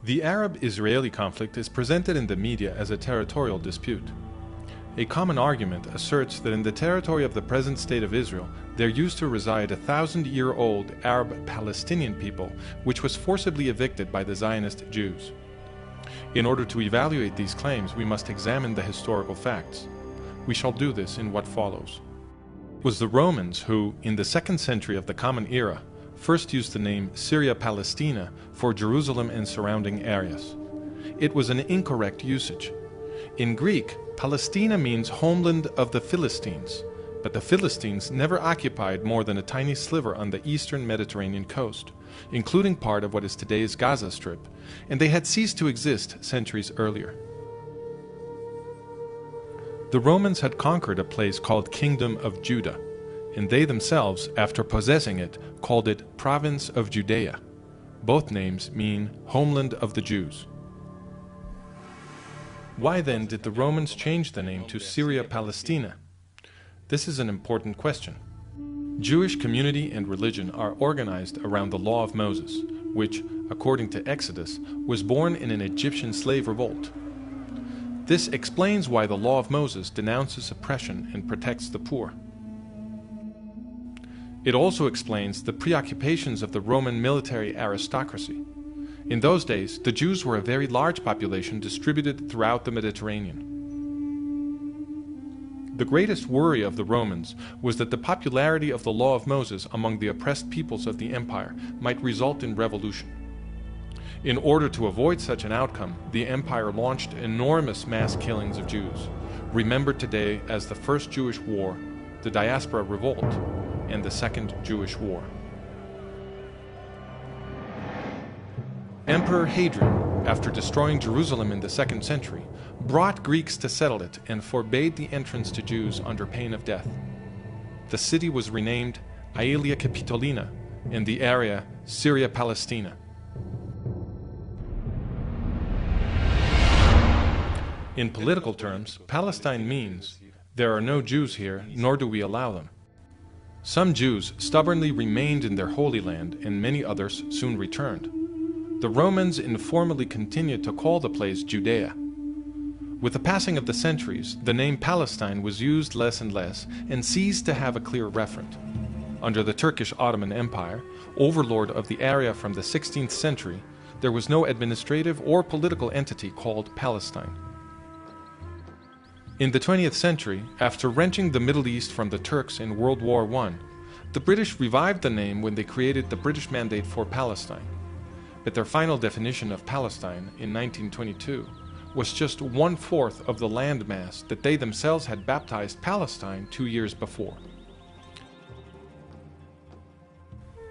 The Arab-Israeli conflict is presented in the media as a territorial dispute. A common argument asserts that in the territory of the present state of Israel, there used to reside a 1,000-year-old Arab-Palestinian people, which was forcibly evicted by the Zionist Jews. In order to evaluate these claims, we must examine the historical facts. We shall do this in what follows. It was the Romans who, in the 2nd century of the Common Era, first used the name Syria-Palestina for Jerusalem and surrounding areas. It was an incorrect usage. In Greek, Palestina means homeland of the Philistines, but the Philistines never occupied more than a tiny sliver on the eastern Mediterranean coast, including part of what is today's Gaza Strip, and they had ceased to exist centuries earlier. The Romans had conquered a place called Kingdom of Judah, and they themselves, after possessing it, called it Province of Judea. Both names mean homeland of the Jews. Why then did the Romans change the name to Syria-Palestina? This is an important question. Jewish community and religion are organized around the Law of Moses, which, according to Exodus, was born in an Egyptian slave revolt. This explains why the Law of Moses denounces oppression and protects the poor. It also explains the preoccupations of the Roman military aristocracy. In those days, the Jews were a very large population distributed throughout the Mediterranean. The greatest worry of the Romans was that the popularity of the Law of Moses among the oppressed peoples of the empire might result in revolution. In order to avoid such an outcome, the empire launched enormous mass killings of Jews, remembered today as the First Jewish War, the Diaspora Revolt, and the Second Jewish War. Emperor Hadrian, after destroying Jerusalem in the 2nd century, brought Greeks to settle it and forbade the entrance to Jews under pain of death. The city was renamed Aelia Capitolina and the area Syria-Palestina. In political terms, Palestine means there are no Jews here, nor do we allow them. Some Jews stubbornly remained in their Holy Land, and many others soon returned. The Romans informally continued to call the place Judea. With the passing of the centuries, the name Palestine was used less and less and ceased to have a clear referent. Under the Turkish Ottoman Empire, overlord of the area from the 16th century, there was no administrative or political entity called Palestine. In the 20th century, after wrenching the Middle East from the Turks in World War I, the British revived the name when they created the British Mandate for Palestine. But their final definition of Palestine in 1922 was just 1/4 of the landmass that they themselves had baptized Palestine 2 years before.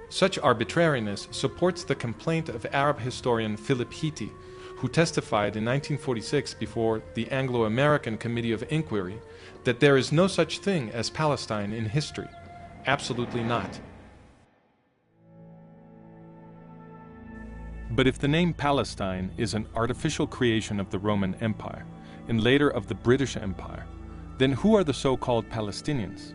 Such arbitrariness supports the complaint of Arab historian Philip Hitti, who testified in 1946 before the Anglo-American Committee of Inquiry that there is no such thing as Palestine in history. Absolutely not. But if the name Palestine is an artificial creation of the Roman Empire, and later of the British Empire, then who are the so-called Palestinians?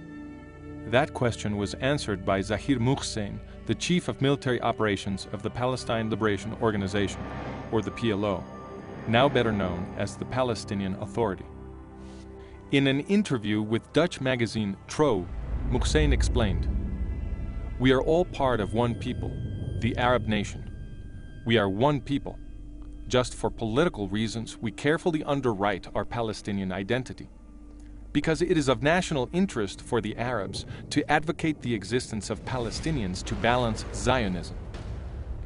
That question was answered by Zahir Muhsin, the chief of military operations of the Palestine Liberation Organization, or the PLO, now better known as the Palestinian Authority. In an interview with Dutch magazine Trouw, Muhsin explained, "We are all part of one people, the Arab nation. We are one people. Just for political reasons, we carefully underwrite our Palestinian identity, because it is of national interest for the Arabs to advocate the existence of Palestinians to balance Zionism.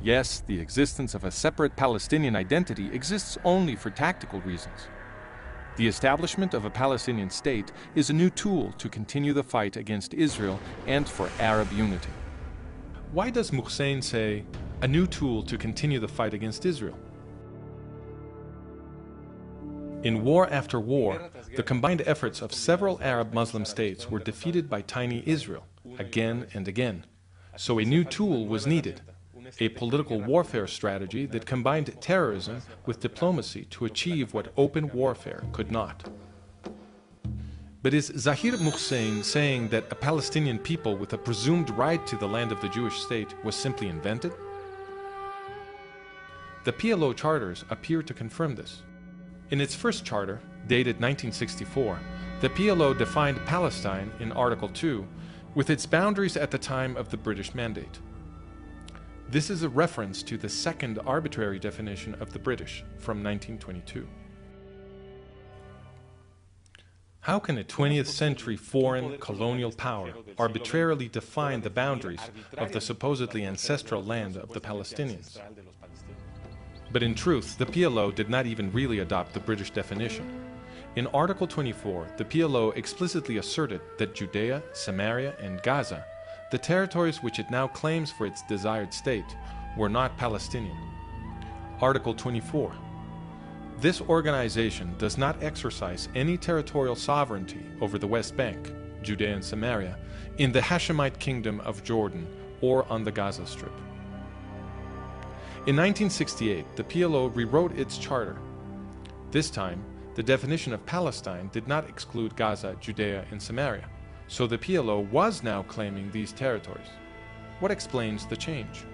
Yes, the existence of a separate Palestinian identity exists only for tactical reasons. The establishment of a Palestinian state is a new tool to continue the fight against Israel and for Arab unity." Why does Muhsin say, "a new tool to continue the fight against Israel"? In war after war, the combined efforts of several Arab Muslim states were defeated by tiny Israel, again and again. So a new tool was needed, a political warfare strategy that combined terrorism with diplomacy to achieve what open warfare could not. But is Zahir Muhsin saying that a Palestinian people with a presumed right to the land of the Jewish state was simply invented? The PLO charters appear to confirm this. In its first charter, dated 1964, the PLO defined Palestine in Article 2 with its boundaries at the time of the British Mandate. This is a reference to the second arbitrary definition of the British from 1922. How can a 20th century foreign colonial power arbitrarily define the boundaries of the supposedly ancestral land of the Palestinians? But in truth, the PLO did not even really adopt the British definition. In Article 24, the PLO explicitly asserted that Judea, Samaria, and Gaza, the territories which it now claims for its desired state, were not Palestinian. Article 24. This organization does not exercise any territorial sovereignty over the West Bank, Judea and Samaria, in the Hashemite Kingdom of Jordan or on the Gaza Strip. In 1968, the PLO rewrote its charter. This time, the definition of Palestine did not exclude Gaza, Judea, and Samaria, so the PLO was now claiming these territories. What explains the change?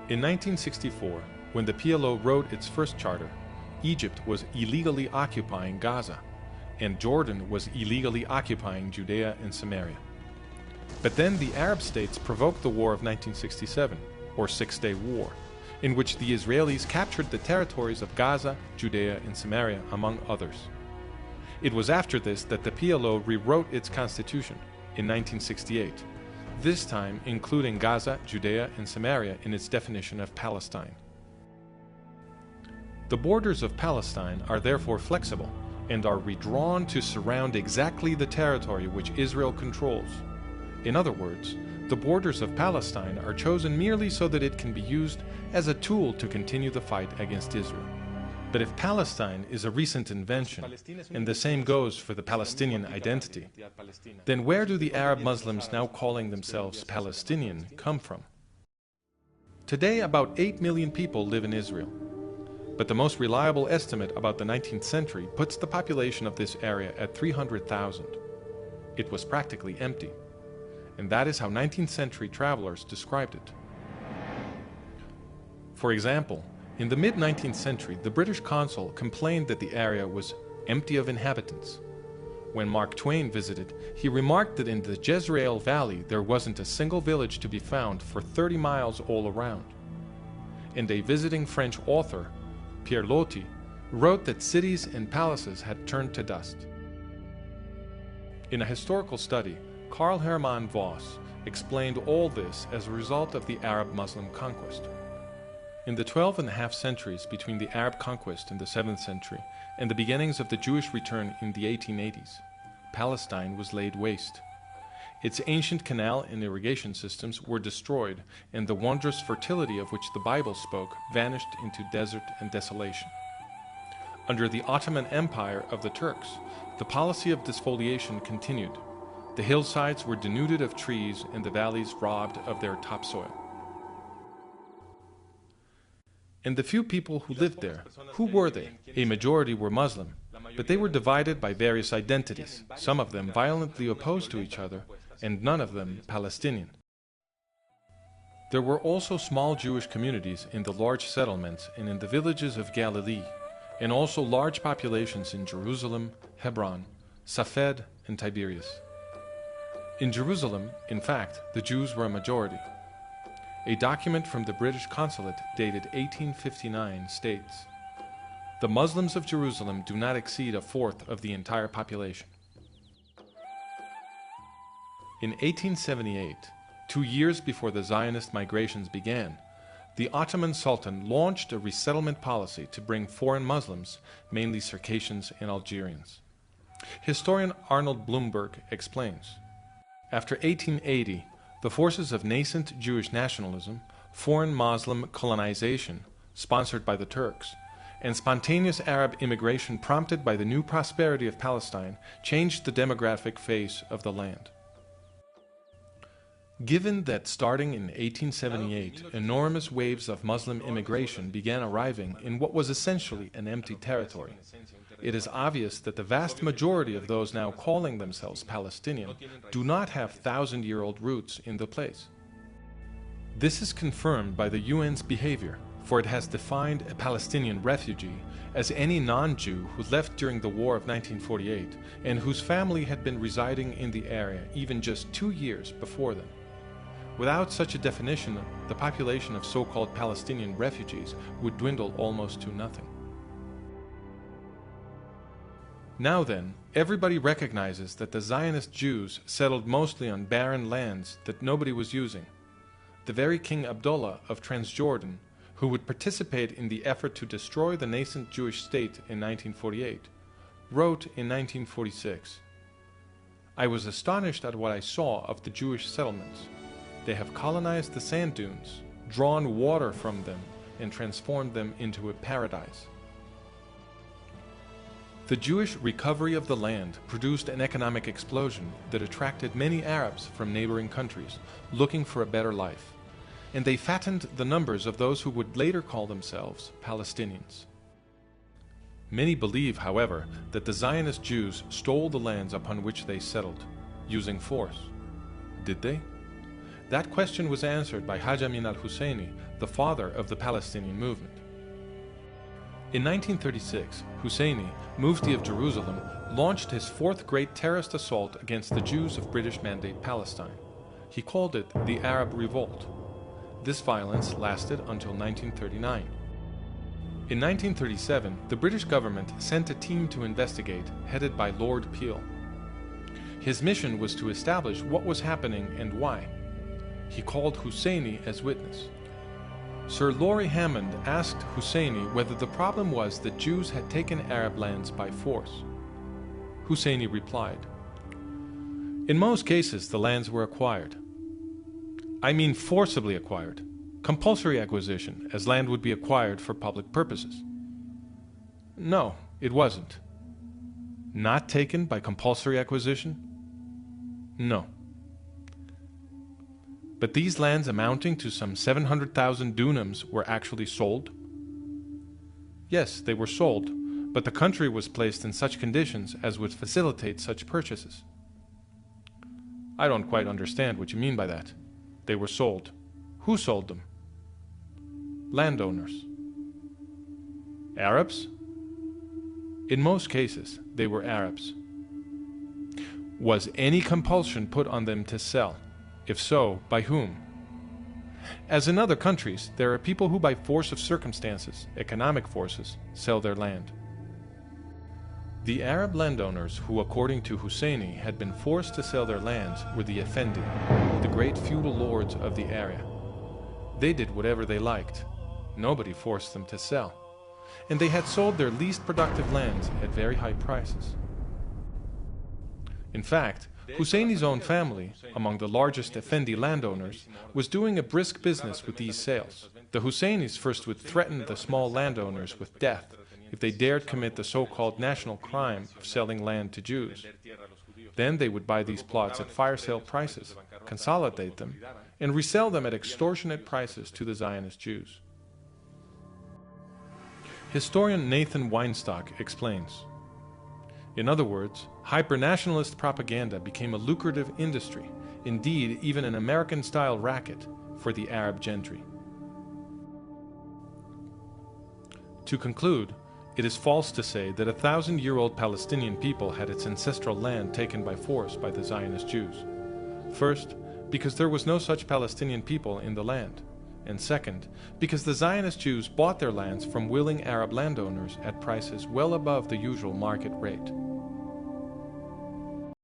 In 1964, when the PLO wrote its first charter, Egypt was illegally occupying Gaza, and Jordan was illegally occupying Judea and Samaria. But then the Arab states provoked the War of 1967, or Six-Day War, in which the Israelis captured the territories of Gaza, Judea, and Samaria, among others. It was after this that the PLO rewrote its constitution in 1968, this time including Gaza, Judea, and Samaria in its definition of Palestine. The borders of Palestine are therefore flexible and are redrawn to surround exactly the territory which Israel controls. In other words, the borders of Palestine are chosen merely so that it can be used as a tool to continue the fight against Israel. But if Palestine is a recent invention, and the same goes for the Palestinian identity, then where do the Arab Muslims now calling themselves Palestinian come from? Today, about 8 million people live in Israel. But the most reliable estimate about the 19th century puts the population of this area at 300,000. It was practically empty. And that is how 19th century travelers described it. For example, in the mid-19th century, the British consul complained that the area was empty of inhabitants. When Mark Twain visited, he remarked that in the Jezreel Valley there wasn't a single village to be found for 30 miles all around. And a visiting French author, Pierre Loti, wrote that cities and palaces had turned to dust. In a historical study, Karl Hermann Voss explained all this as a result of the Arab-Muslim conquest. In the 12.5 centuries between the Arab conquest in the 7th century and the beginnings of the Jewish return in the 1880s, Palestine was laid waste. Its ancient canal and irrigation systems were destroyed, and the wondrous fertility of which the Bible spoke vanished into desert and desolation. Under the Ottoman Empire of the Turks, the policy of desfoliation continued. The hillsides were denuded of trees and the valleys robbed of their topsoil. And the few people who lived there, who were they? A majority were Muslim, but they were divided by various identities, some of them violently opposed to each other, and none of them Palestinian. There were also small Jewish communities in the large settlements and in the villages of Galilee, and also large populations in Jerusalem, Hebron, Safed, and Tiberias. In Jerusalem, in fact, the Jews were a majority. A document from the British consulate dated 1859 states, "The Muslims of Jerusalem do not exceed a fourth of the entire population." In 1878, 2 years before the Zionist migrations began, the Ottoman Sultan launched a resettlement policy to bring foreign Muslims, mainly Circassians and Algerians. Historian Arnold Blumberg explains, after 1880, the forces of nascent Jewish nationalism, foreign Muslim colonization, sponsored by the Turks, and spontaneous Arab immigration prompted by the new prosperity of Palestine changed the demographic face of the land. Given that starting in 1878, enormous waves of Muslim immigration began arriving in what was essentially an empty territory, it is obvious that the vast majority of those now calling themselves Palestinian do not have thousand-year-old roots in the place. This is confirmed by the UN's behavior, for it has defined a Palestinian refugee as any non-Jew who left during the War of 1948 and whose family had been residing in the area even just 2 years before then. Without such a definition, the population of so-called Palestinian refugees would dwindle almost to nothing. Now then, everybody recognizes that the Zionist Jews settled mostly on barren lands that nobody was using. The very King Abdullah of Transjordan, who would participate in the effort to destroy the nascent Jewish state in 1948, wrote in 1946, "I was astonished at what I saw of the Jewish settlements. They have colonized the sand dunes, drawn water from them, and transformed them into a paradise." The Jewish recovery of the land produced an economic explosion that attracted many Arabs from neighboring countries looking for a better life, and they fattened the numbers of those who would later call themselves Palestinians. Many believe, however, that the Zionist Jews stole the lands upon which they settled, using force. Did they? That question was answered by Haj Amin al-Husseini, the father of the Palestinian movement. In 1936, Husseini, Mufti of Jerusalem, launched his fourth great terrorist assault against the Jews of British Mandate Palestine. He called it the Arab Revolt. This violence lasted until 1939. In 1937, the British government sent a team to investigate, headed by Lord Peel. His mission was to establish what was happening and why. He called Husseini as witness. Sir Laurie Hammond asked Husseini whether the problem was that Jews had taken Arab lands by force. Husseini replied, "In most cases the lands were acquired. I mean forcibly acquired, compulsory acquisition, as land would be acquired for public purposes. No, it wasn't. Not taken by compulsory acquisition? No. But these lands amounting to some 700,000 dunams were actually sold? Yes, they were sold, but the country was placed in such conditions as would facilitate such purchases." "I don't quite understand what you mean by that. They were sold. Who sold them?" "Landowners." "Arabs?" "In most cases, they were Arabs." "Was any compulsion put on them to sell? If so, by whom?" "As in other countries, there are people who by force of circumstances, economic forces, sell their land." The Arab landowners who, according to Husseini, had been forced to sell their lands were the Effendi, the great feudal lords of the area. They did whatever they liked. Nobody forced them to sell. And they had sold their least productive lands at very high prices. In fact, Husseini's own family, among the largest Effendi landowners, was doing a brisk business with these sales. The Husseinis first would threaten the small landowners with death if they dared commit the so-called national crime of selling land to Jews. Then they would buy these plots at fire sale prices, consolidate them, and resell them at extortionate prices to the Zionist Jews. Historian Nathan Weinstock explains, "In other words, hyper-nationalist propaganda became a lucrative industry, indeed even an American-style racket, for the Arab gentry." To conclude, it is false to say that a 1,000-year-old Palestinian people had its ancestral land taken by force by the Zionist Jews. First, because there was no such Palestinian people in the land, and second, because the Zionist Jews bought their lands from willing Arab landowners at prices well above the usual market rate.